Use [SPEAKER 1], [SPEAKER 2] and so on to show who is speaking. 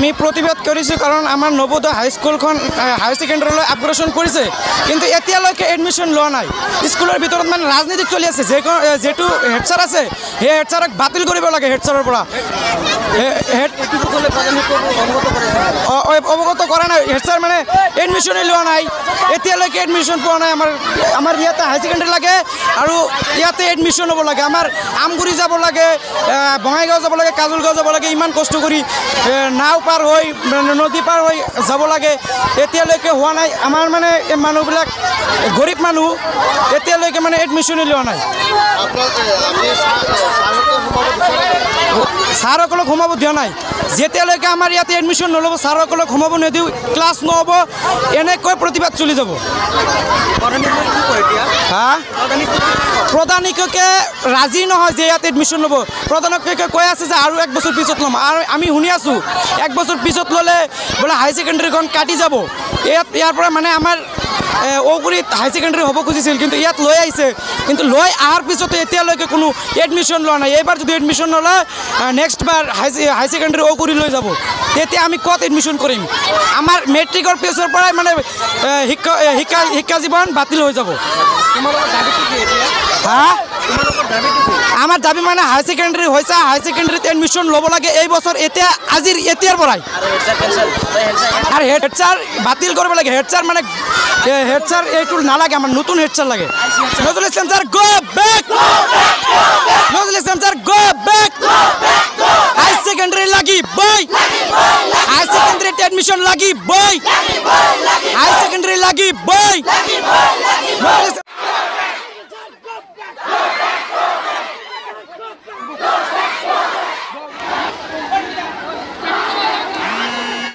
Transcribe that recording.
[SPEAKER 1] আমি প্ৰতিবাদ কৰিছোঁ কাৰণ আমাৰ নৱোদয় হাইস্কুলখন হায়াৰ ছেকেণ্ডেৰীলৈ আপগ্ৰেডেশ্যন কৰিছে কিন্তু এতিয়ালৈকে এডমিশ্যন লোৱা নাই। স্কুলৰ ভিতৰত মানে ৰাজনীতি চলি আছে। যিটো হেড ছাৰ আছে সেই হেড ছাৰক বাতিল কৰিব লাগে। হেড ছাৰৰ পৰা অৱগত কৰা নাই। হেড ছাৰ মানে এডমিশ্যনেই লোৱা নাই, এতিয়ালৈকে এডমিশ্যন পোৱা নাই। আমাৰ ইয়াতে হায়াৰ ছেকেণ্ডেৰী লাগে আৰু ইয়াতে এডমিশ্যন হ'ব লাগে। আমাৰ আমগুৰি যাব লাগে, বঙাইগাঁও যাব লাগে, কাজলগাঁও যাব লাগে, ইমান কষ্ট কৰি নাও পাৰ হৈ নদী পাৰ হৈ যাব লাগে, এতিয়ালৈকে হোৱা নাই। আমাৰ মানে এই মানুহবিলাক গৰীব মানুহ, এতিয়ালৈকে মানে এডমিশ্যনেই লোৱা নাই। ছাৰসকলক সোমাব দিয়া নাই। যেতিয়ালৈকে আমাৰ ইয়াতে এডমিশ্যন নল'ব, ছাৰসকলক সোমাব নিদিওঁ, ক্লাছ নহ'ব, এনেকৈ প্ৰতিবাদ চলি যাব। প্ৰধান শিক্ষকে ৰাজি নহয় যে ইয়াত এডমিশ্যন ল'ব। প্ৰধান শিক্ষকে কৈ আছে যে আৰু 1 বছৰ পিছত ল'ম, আৰু আমি শুনি আছোঁ 1 বছৰ পিছত ল'লে বোলে হাই ছেকেণ্ডেৰীখন কাটি যাব। ইয়াৰ পৰা মানে আমাৰ ঔগুৰিত হাই ছেকেণ্ডেৰী হ'ব খুজিছিল কিন্তু ইয়াত লৈ আহিছে, কিন্তু লৈ অহাৰ পিছতে এতিয়ালৈকে কোনো এডমিশ্যন লোৱা নাই। এইবাৰ যদি এডমিশ্যন নলয় নেক্সট বাৰ হাই ছেকেণ্ডেৰী ঔগুৰি লৈ যাব, তেতিয়া আমি ক'ত এডমিশ্যন কৰিম? আমাৰ মেট্ৰিকৰ পিছৰ পৰাই মানে শিক্ষা জীৱন বাতিল হৈ যাব। আমাৰ দাবী মানে হাই ছেকেণ্ডেৰী হৈছে, হাই ছেকেণ্ডেৰীত এডমিশ্যন ল'ব লাগে এই বছৰ, এতিয়াৰ পৰাই। আৰু হেড ছাৰ বাতিল কৰিব লাগে। হেড ছাৰ এইটো নালাগে, আমাৰ নতুন হেড ছাৰ লাগে। Nazrul Islam sir go back, Nazrul Islam sir go back. হাই সেকেন্ডারি লাগি বই, হাই সেকেন্ডারি এডমিশন লাগি বই, হাই সেকেন্ডারি লাগি বই।